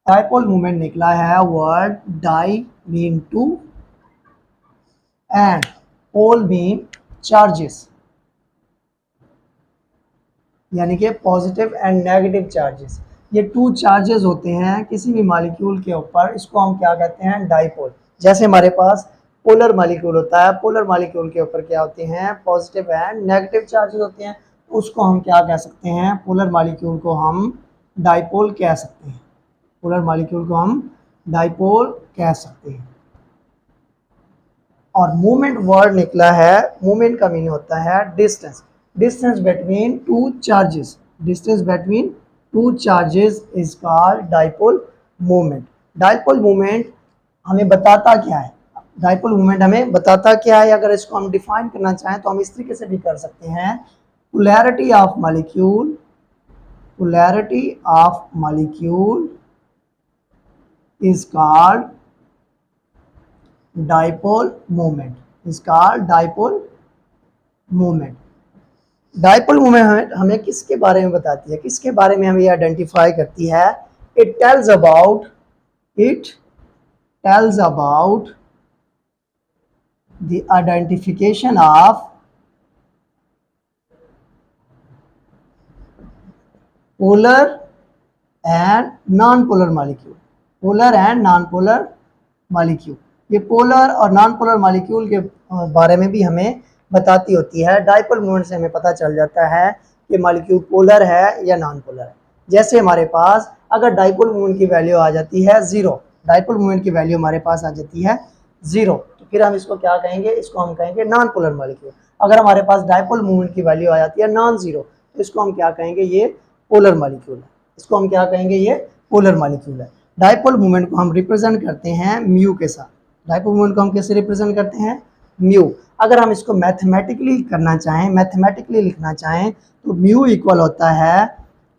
Dipole moment निकला है, word di mean two and pole mean charges, यानी कि पॉजिटिव एंड नेगेटिव चार्जेस। ये टू चार्जेस होते हैं किसी भी मॉलिक्यूल के ऊपर, इसको हम क्या कहते हैं, डाइपोल। जैसे हमारे पास पोलर मॉलिक्यूल होता है, पोलर मॉलिक्यूल के ऊपर क्या होते हैं, पॉजिटिव एंड नेगेटिव चार्जेस होते हैं, उसको हम क्या कह सकते हैं, पोलर मॉलिक्यूल को हम डाइपोल कह सकते हैं। पोलर मॉलिक्यूल को हम डाइपोल कह सकते हैं। और मूवमेंट वर्ड निकला है, मूवमेंट का मीनिंग होता है distance, distance between two charges, distance between two charges is called dipole movement. Dipole movement हमें बताता क्या है, डाइपोल मूवमेंट हमें बताता क्या है, अगर इसको हम डिफाइन करना चाहें तो हम इस तरीके से भी कर सकते हैं, polarity of molecule, polarity of molecule is called dipole movement, is called dipole movement. Dipole movement हमें किसके बारे में बताती है, किसके बारे में हमें ये आइडेंटिफाई करती है, it tells about the identification of polar and non polar molecule, polar and non polar molecule. ये पोलर और नॉन पोलर मॉलिक्यूल के बारे में भी हमें बताती होती है। डाइपोल मूवमेंट से हमें पता चल जाता है कि मॉलिक्यूल पोलर है या नॉन पोलर है। जैसे हमारे पास अगर डाइपोल मूवमेंट की वैल्यू आ जाती है 0, डाइपोल मूवमेंट की वैल्यू हमारे पास आ जाती है 0, तो फिर हम इसको क्या कहेंगे, इसको हम कहेंगे नॉन पोलर मॉलिक्यूल। अगर हमारे पास डाइपोल मूवमेंट की वैल्यू आ जाती है नॉन 0, तो इसको हम क्या कहेंगे, ये पोलर मॉलिक्यूल है, इसको हम क्या कहेंगे, ये पोलर मॉलिक्यूल है। डाइपोल मूवमेंट को हम रिप्रेजेंट करते हैं म्यू के साथ। डाइपोल मूवमेंट को हम कैसे रिप्रेजेंट करते हैं, म्यू। अगर हम इसको मैथमेटिकली करना चाहें, मैथमेटिकली लिखना चाहें, तो म्यू इक्वल होता है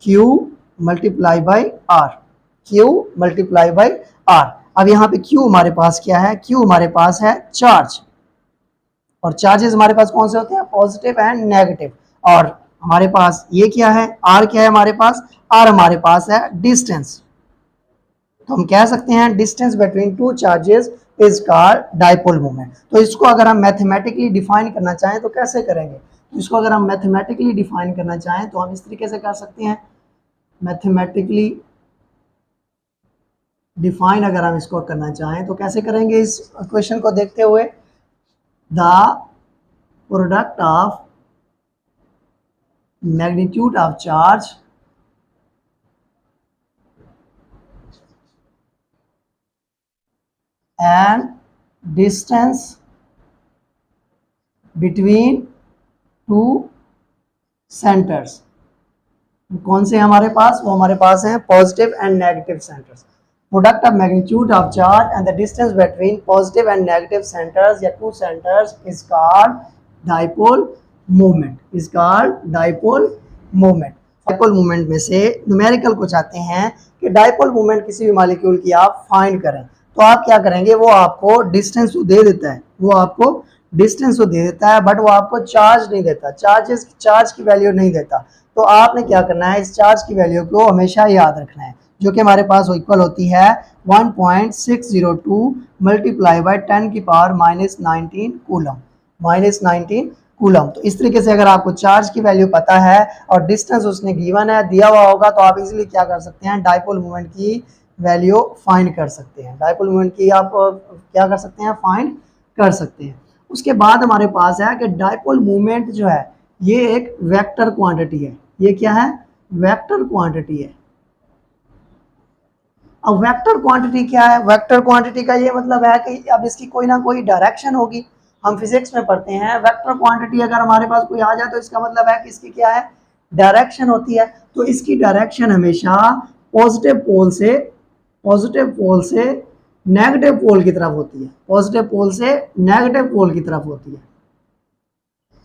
q multiply by r, q multiply by r. अब यहाँ पे क्यू हमारे पास क्या है, क्यू हमारे पास है चार्ज, और चार्जेस हमारे पास कौन से होते हैं, पॉजिटिव एंड नेगेटिव। और हमारे पास ये क्या है, आर क्या है हमारे पास, आर हमारे पास है डिस्टेंस। तो हम कह सकते हैं distance between two charges is called dipole movement. तो इसको अगर हम मैथमेटिकली डिफाइन करना चाहें तो कैसे करेंगे, इसको अगर हम मैथमेटिकली डिफाइन करना चाहें तो हम इस तरीके से कर सकते हैं, मैथमेटिकली डिफाइन अगर हम इसको करना चाहें तो कैसे करेंगे, इस क्वेश्चन को देखते हुए, the product of magnitude of charge and distance between two centers, कौन से हमारे पास, वो हमारे पास हैं positive and negative centers. Product of magnitude of charge and the distance between positive and negative centers या two centers is called dipole movement, is called dipole movement. Dipole movement में से न्यूमेरिकल को चाहते हैं कि डाइपोल मूवमेंट किसी भी molecule की आप फाइंड करें, तो आप क्या करेंगे, वो आपको डिस्टेंस तो दे देता है, वो आपको डिस्टेंस तो दे देता है, बट वो आपको चार्ज नहीं देता, चार्ज की वैल्यू नहीं देता। तो आपने क्या करना है, इस चार्ज की वैल्यू को हमेशा याद रखना है, जो कि हमारे पास इक्वल होती है 1.602 मल्टीप्लाई बाई 10 की पावर -19 कूलम, -19 कूलम। तो इस तरीके से अगर आपको चार्ज की वैल्यू पता है और डिस्टेंस उसने गिवन है, दिया हुआ होगा, तो आप इजीली क्या कर सकते हैं, डाइपोल मूवमेंट की वैल्यू फाइंड कर सकते हैं, डाइपोल मूवमेंट की आप क्या कर सकते हैं, फाइंड कर सकते हैं। उसके बाद हमारे पास है कि डाइपोल मूवमेंट जो है ये एक वेक्टर क्वांटिटी है, ये क्या है, वेक्टर क्वांटिटी है। अब वेक्टर क्वांटिटी क्या है, वेक्टर क्वांटिटी का ये मतलब है कि अब इसकी कोई ना कोई डायरेक्शन होगी। हम फिजिक्स में पढ़ते हैं वेक्टर क्वांटिटी अगर हमारे पास कोई आ जाए तो इसका मतलब है कि इसकी क्या है, डायरेक्शन होती है। तो इसकी डायरेक्शन हमेशा पॉजिटिव पोल से नेगेटिव पोल की तरफ होती है, पॉजिटिव पोल से नेगेटिव पोल की तरफ होती है।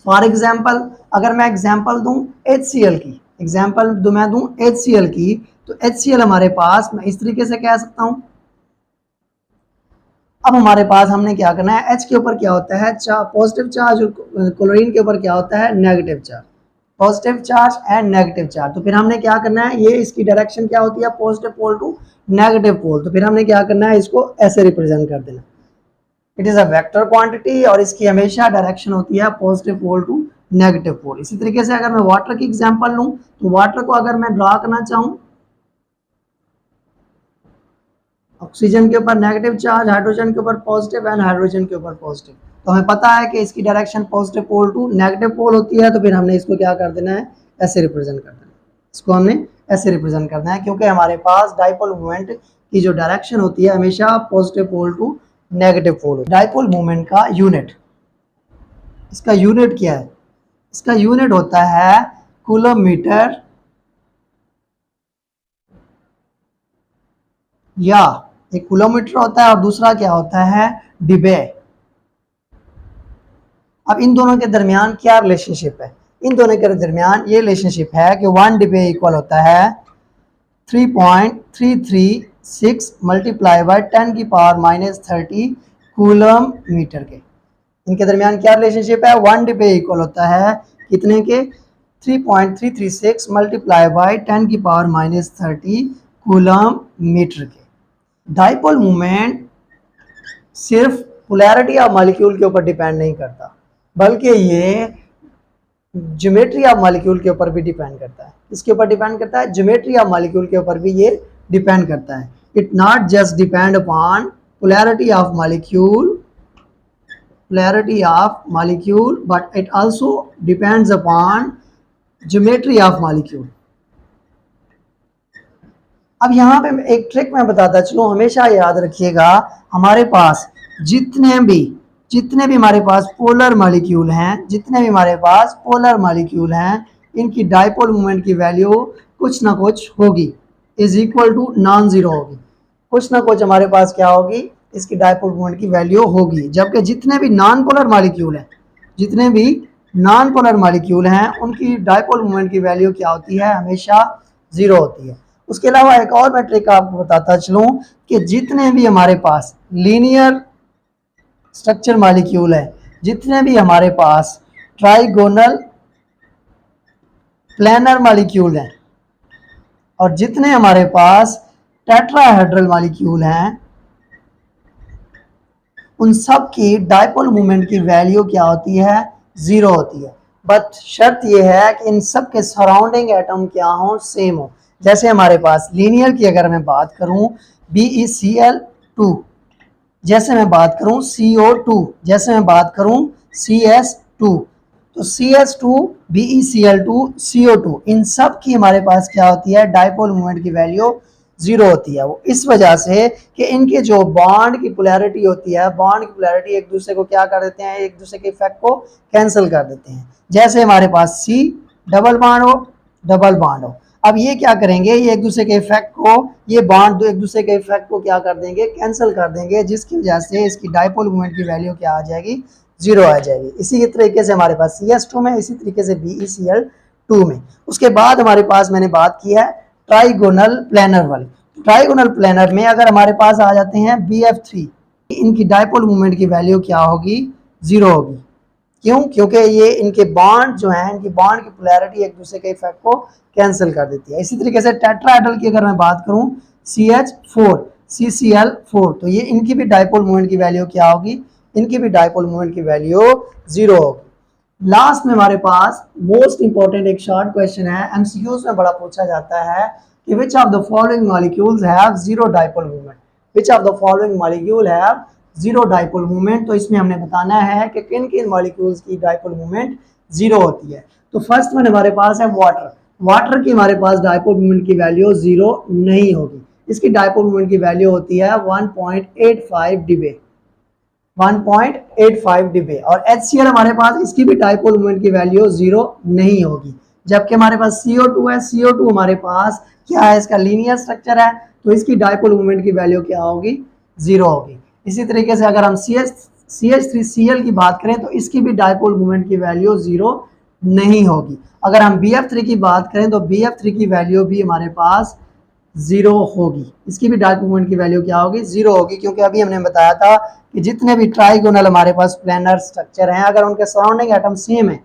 फॉर एग्जाम्पल अगर मैं एग्जाम्पल दूं HCl की, एग्जाम्पल मैं दूं HCl की, तो HCl हमारे पास मैं इस तरीके से कह सकता हूं। अब हमारे पास हमने क्या करना है, H के ऊपर क्या होता है, पॉजिटिव चार्ज, और क्लोरीन के ऊपर क्या होता है, negative charge. Positive charge and negative charge. तो फिर हमने क्या करना है, ये इसकी डायरेक्शन क्या होती है, positive pole to negative pole. तो फिर हमने क्या करना है, इसको ऐसे रिप्रेजेंट कर देना। It is a vector quantity और इसकी हमेशा डायरेक्शन होती है positive pole to negative pole. इसी तरीके से अगर मैं वाटर की एग्जांपल लूं, तो वाटर को अगर मैं ड्रा करना चाहूं, ऑक्सीजन के ऊपर नेगेटिव चार्ज, हाइड्रोजन के ऊपर पॉजिटिव एंड हाइड्रोजन के ऊपर पॉजिटिव, तो हमें पता है कि इसकी direction positive pole to negative pole होती है। तो फिर हमने इसको क्या कर देना है, ऐसे रिप्रेजेंट कर देना है, इसको हमने ऐसे रिप्रेजेंट करना है, क्योंकि हमारे पास डाइपोल मूवमेंट की जो डायरेक्शन होती है हमेशा positive pole to negative pole. Dipole movement का यूनिट, इसका यूनिट क्या है, इसका यूनिट होता है कूलम-मीटर या एक किलोमीटर होता है और दूसरा क्या होता है, डिबे। अब इन दोनों के दरमियान क्या रिलेशनशिप है, इन दोनों के दरमियान ये रिलेशनशिप है कि 1 डिबे इक्वल होता है 3.336 मल्टीप्लाई बाय 10 की पावर -30 कूलम मीटर के। इनके दरमियान क्या रिलेशनशिप है, 1 डिबे इक्वल होता है कितने के, 3.336 मल्टीप्लाई बाय 10 की पावर -30 कूलम मीटर के। डाइपोल मूवमेंट सिर्फ पोलैरिटी ऑफ मॉलिक्यूल के ऊपर डिपेंड नहीं करता, बल्कि ये ज्योमेट्री ऑफ मॉलिक्यूल के ऊपर भी डिपेंड करता है। इसके ऊपर डिपेंड करता है, ज्योमेट्री ऑफ मॉलिक्यूल के ऊपर भी ये डिपेंड करता है। It not just depend upon polarity of molecule but it also depends upon geometry of molecule. अब यहाँ पे एक ट्रिक मैं बताता चलूँ, हमेशा याद रखिएगा, हमारे पास जितने भी हमारे पास पोलर मॉलिक्यूल हैं, इनकी डाइपोल मूवमेंट की वैल्यू कुछ ना कुछ होगी, is equal to non zero होगी। कुछ ना कुछ हमारे पास क्या होगी, इसकी डाइपोल मूवमेंट की वैल्यू होगी। जबकि जितने भी नॉन पोलर मॉलिक्यूल हैं उनकी डाइपोल मूवमेंट की वैल्यू क्या होती है, हमेशा जीरो होती है। उसके अलावा एक और मैं ट्रिक आपको बताता चलूँ कि जितने भी हमारे पास लीनियर स्ट्रक्चर मॉलिक्यूल है, जितने भी हमारे पास ट्राइगोनल प्लेनर मॉलिक्यूल हैं और जितने हमारे पास टेट्राहेड्रल मॉलिक्यूल हैं, उन सब की डाइपोल मूवमेंट की वैल्यू क्या होती है, जीरो होती है। बट शर्त यह है कि इन सब के सराउंडिंग एटम क्या हो, सेम हो। जैसे हमारे पास लीनियर की अगर मैं बात करूं, BeCl2, जैसे मैं बात करूं CO2, जैसे मैं बात करूं CS2, तो CS2 BeCl2 CO2 इन सब की हमारे पास क्या होती है, डाइपोल मूवमेंट की वैल्यू जीरो होती है। वो इस वजह से कि इनके जो बॉन्ड की पोलैरिटी होती है, बॉन्ड की पोलैरिटी एक दूसरे को क्या कर देते हैं, एक दूसरे के इफेक्ट को कैंसिल कर देते हैं। जैसे हमारे पास C डबल बॉन्ड हो, अब ये क्या करेंगे, ये एक दूसरे के इफेक्ट को, ये बॉन्ड एक दूसरे के इफेक्ट को क्या कर देंगे, कैंसिल कर देंगे, जिसकी वजह से इसकी डाइपोल मूवमेंट की वैल्यू क्या आ जाएगी, जीरो आ जाएगी। इसी तरीके से हमारे पास CS2 में, इसी तरीके से BeCl2 में। उसके बाद हमारे पास मैंने बात की है ट्राइगोनल प्लेनर वाली। ट्राइगोनल प्लेनर में अगर हमारे पास आ जाते हैं BF3, इनकी डाइपोल मूवमेंट की वैल्यू क्या होगी, जीरो होगी। क्यों, क्योंकि ये इनके बॉन्ड जो हैं, इनकी बॉन्ड की पोलैरिटी एक दूसरे के इफेक्ट को कैंसिल कर देती है। इसी तरीके से टेट्राहेड्रल की अगर मैं बात करूं, CH4 CCl4, तो ये इनकी भी डाइपोल मूवमेंट की वैल्यू क्या होगी, इनकी भी डाइपोल मूवमेंट की वैल्यू जीरो होगी। लास्ट में हमारे पास मोस्ट इंपॉर्टेंट एक शॉर्ट क्वेश्चन है, MCQs में बड़ा पूछा जाता है कि which of the following molecules have zero dipole movement, which of the following molecule have zero dipole movement. तो इसमें हमने बताना है कि किन किन मॉलिक्यूल्स की डाइपोल मूवमेंट जीरो होती है। तो फर्स्ट में हमारे पास है वाटर की हमारे पास डाइपोल मूवमेंट की वैल्यू जीरो नहीं होगी। इसकी डाइपोल मूवमेंट की वैल्यू होती है 1.85 डिबे, 1.85 डिबे। और HCl हमारे पास, इसकी भी डाइपोल मूवमेंट की वैल्यू जीरो नहीं होगी। जबकि हमारे पास CO2 है, CO2 हमारे पास क्या है, इसका लीनियर स्ट्रक्चर है, तो इसकी डाइपोल मूवमेंट की वैल्यू क्या होगी, जीरो होगी। इसी तरीके से अगर हम CH3Cl की बात करें, तो इसकी भी डाइपोल मूवमेंट की वैल्यू जीरो नहीं होगी। अगर हम BF3 की बात करें, तो BF3 की वैल्यू भी हमारे पास जीरो होगी। इसकी भी डाइपोल मूवमेंट की वैल्यू क्या होगी, जीरो होगी, क्योंकि अभी हमने बताया था कि जितने भी ट्राइगोनल हमारे पास प्लेनर स्ट्रक्चर हैं, अगर उनके सराउंडिंग एटम सेम है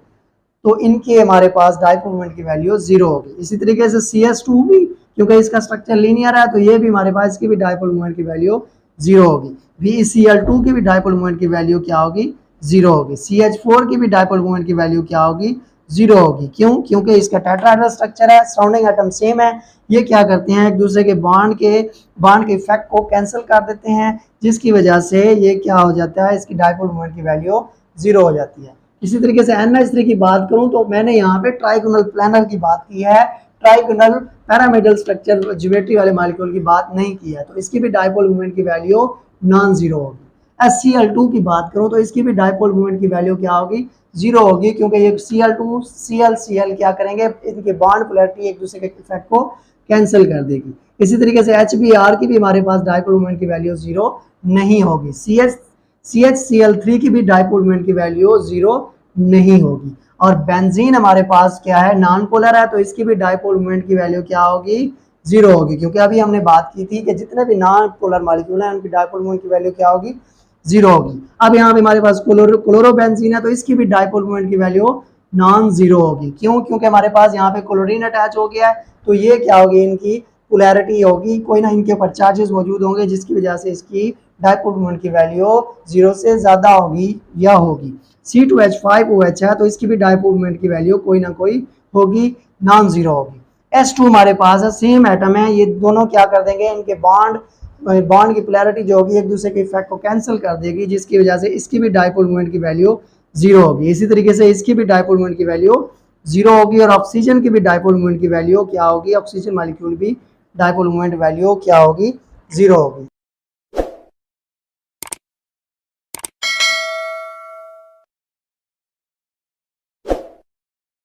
तो इनके हमारे पास डाइपोल मोमेंट की वैल्यू 0 होगी। इसी तरीके से CS2 भी, क्योंकि इसका स्ट्रक्चर लीनियर है तो ये भी हमारे पास, इसकी भी डाइपोल मोमेंट की वैल्यू 0 होगी। VeCl2 की भी डाइपोल मोमेंट की वैल्यू क्या होगी? 0 होगी। CH4 की भी डाइपोल मोमेंट की वैल्यू क्या होगी? 0 होगी। क्यों? क्योंकि इसका टेट्राहेड्रल स्ट्रक्चर है, सराउंडिंग एटम सेम है। ये क्या करते हैं, एक दूसरे के बॉन्ड के इफेक्ट को कैंसिल कर देते हैं, जिसकी वजह से ये क्या हो जाता है, इसकी डाइपोल मोमेंट की वैल्यू 0 हो जाती है। इसी तरीके से NH3 की बात करूं तो मैंने यहाँ पे ट्राइगोनल प्लानर की बात की है, ट्राइगोनल पैरामिडल स्ट्रक्चर ज्योमेट्री वाले मॉलिक्यूल की बात नहीं की है, तो इसकी भी डाइपोल मोमेंट की वैल्यू नॉन जीरो होगी। HCl2 की बात करूं तो इसकी भी डाइपोल मोमेंट की वैल्यू क्या होगी? 0 होगी, क्योंकि ये Cl2 Cl क्या करेंगे, इनके बॉन्ड पोलैरिटी एक दूसरे के इफेक्ट को कैंसिल कर देगी। इसी तरीके से HBr की भी हमारे पास डाइपोल मोमेंट की वैल्यू 0 नहीं होगी। CHCl3 की भी डाइपोल मोमेंट की वैल्यू 0 नहीं होगी। और बेंजीन हमारे पास क्या है, नॉन पोलर है, तो इसकी भी डाइपोल मोमेंट की वैल्यू क्या होगी? 0 होगी, क्योंकि अभी हमने बात की थी कि जितने भी नॉन पोलर मॉलिक्यूल हैं उनकी डाइपोल मोमेंट की वैल्यू क्या होगी? 0 होगी। अब यहाँ पे हमारे पास क्लोरोबेंजीन है, तो इसकी भी डाइपोल मोमेंट की वैल्यू नॉन जीरो होगी। क्यों? क्योंकि हमारे पास यहाँ पे क्लोरीन अटैच हो गया है, तो ये क्या होगी, इनकी पोलैरिटी होगी, कोई ना इनके ऊपर चार्जेस मौजूद होंगे, जिसकी वजह से इसकी डाइपोल मोमेंट की वैल्यू 0 से ज्यादा होगी या होगी। C2H5OH है, तो इसकी भी डाइपोल मोमेंट की वैल्यू कोई ना कोई होगी, नॉन जीरो होगी। S2 हमारे पास है, सेम एटम है, ये दोनों क्या कर देंगे, इनके बॉन्ड की पोलैरिटी जो होगी एक दूसरे के इफेक्ट को कैंसिल कर देगी, जिसकी वजह से इसकी भी डाइपोल मोमेंट की वैल्यू 0 होगी। इसी तरीके से इसकी भी डाइपोल मोमेंट की वैल्यू 0 होगी। और ऑक्सीजन की भी डाइपोल मोमेंट की वैल्यू क्या होगी, ऑक्सीजन मॉलिक्यूल भी डाइपोल मोमेंट वैल्यू क्या होगी? 0 होगी।